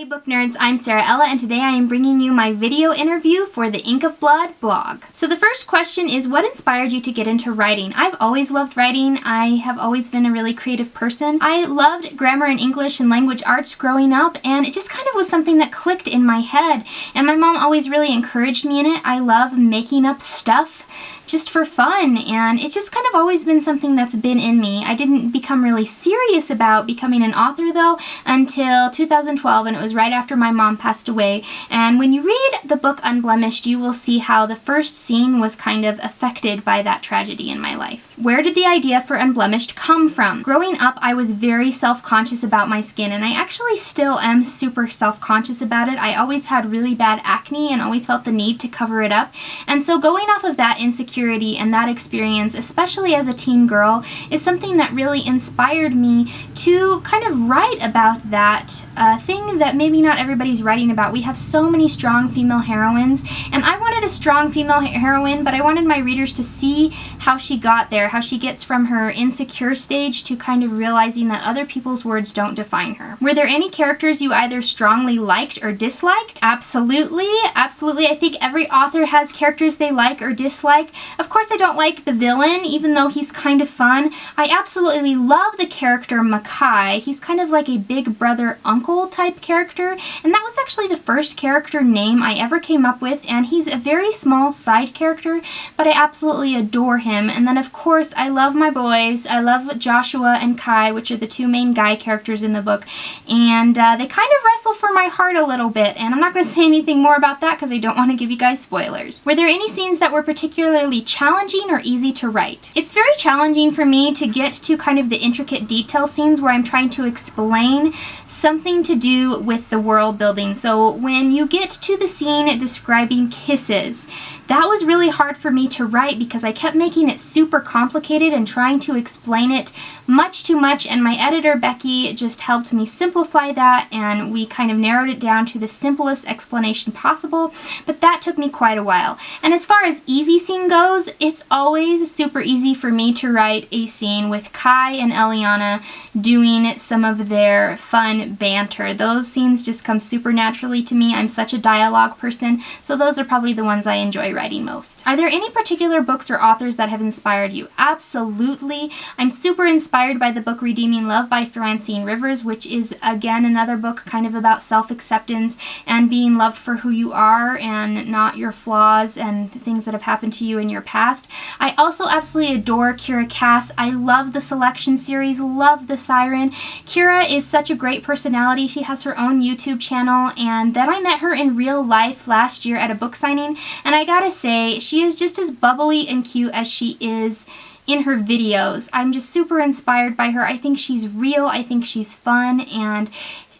Hey book nerds, I'm SaraElla and today I am bringing you my video interview for the Ink of Blood blog. So the first question is, what inspired you to get into writing? I've always loved writing. I have always been a really creative person. I loved grammar and English and language arts growing up, and it just kind of was something that clicked in my head, and my mom always really encouraged me in it. I love making up stuff just for fun, and it's just kind of always been something that's been in me. I didn't become really serious about becoming an author though until 2012, and it was right after my mom passed away. And when you read the book Unblemished, you will see how the first scene was kind of affected by that tragedy in my life. Where did the idea for Unblemished come from? Growing up, I was very self-conscious about my skin, and I actually still am super self-conscious about it. I always had really bad acne and always felt the need to cover it up. And so going off of that insecurity and that experience, especially as a teen girl, is something that really inspired me to kind of write about that thing that maybe not everybody's writing about. We have so many strong female heroines, and I wanted a strong female heroine, but I wanted my readers to see how she got there, how she gets from her insecure stage to kind of realizing that other people's words don't define her. Were there any characters you either strongly liked or disliked? Absolutely, absolutely. I think every author has characters they like or dislike. Of course, I don't like the villain, even though he's kind of fun. I absolutely love the character Makai. He's kind of like a big brother uncle type character, and that was actually the first character name I ever came up with, and he's a very small side character, but I absolutely adore him. And then of course, I love my boys. I love Joshua and Kai, which are the two main guy characters in the book, and they kind of wrestle for my heart a little bit, and I'm not going to say anything more about that because I don't want to give you guys spoilers. Were there any scenes that were particularly challenging or easy to write? It's very challenging for me to get to kind of the intricate detail scenes where I'm trying to explain something to do with the world building. So when you get to the scene describing kisses, that was really hard for me to write because I kept making it super complicated and trying to explain it much too much, and my editor Becky just helped me simplify that, and we kind of narrowed it down to the simplest explanation possible, but that took me quite a while. And as far as easy scene goes, it's always super easy for me to write a scene with Kai and Eliana doing some of their fun banter. Those scenes just come super naturally to me. I'm such a dialogue person, so those are probably the ones I enjoy writing most. Are there any particular books or authors that have inspired you? Absolutely. I'm super inspired by the book Redeeming Love by Francine Rivers, which is again another book kind of about self-acceptance and being loved for who you are and not your flaws and things that have happened to you in your past. I also absolutely adore Kira Cass. I love the Selection series, love The Siren. Kira is such a great personality. She has her own YouTube channel, and then I met her in real life last year at a book signing, and I gotta say, she is just as bubbly and cute as she is in her videos. I'm just super inspired by her. I think she's real, I think she's fun, and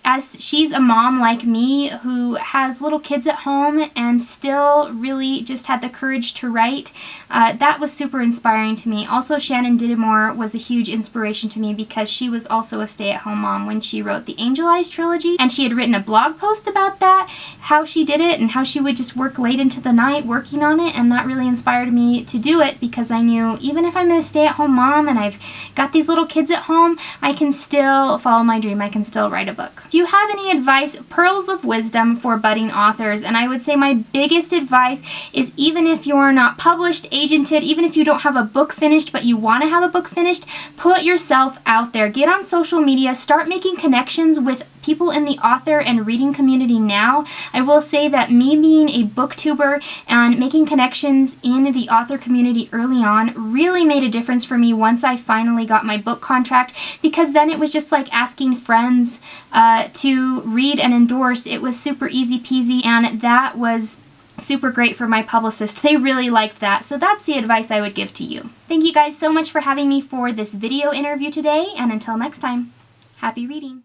as she's a mom like me who has little kids at home and still really just had the courage to write, that was super inspiring to me. Also, Shannon Didimore was a huge inspiration to me because she was also a stay-at-home mom when she wrote the Angel Eyes trilogy, and she had written a blog post about that, how she did it and how she would just work late into the night working on it, and that really inspired me to do it because I knew even if I'm a stay-at-home mom and I've got these little kids at home, I can still follow my dream. I can still write a book. Do you have any advice, pearls of wisdom for budding authors? And I would say my biggest advice is, even if you're not published, agented, even if you don't have a book finished but you want to have a book finished, put yourself out there. Get on social media, start making connections with people in the author and reading community now. I will say that me being a booktuber and making connections in the author community early on really made a difference for me once I finally got my book contract, because then it was just like asking friends to read and endorse. It was super easy peasy, and that was super great for my publicist. They really liked that. So that's the advice I would give to you. Thank you guys so much for having me for this video interview today, and until next time, happy reading.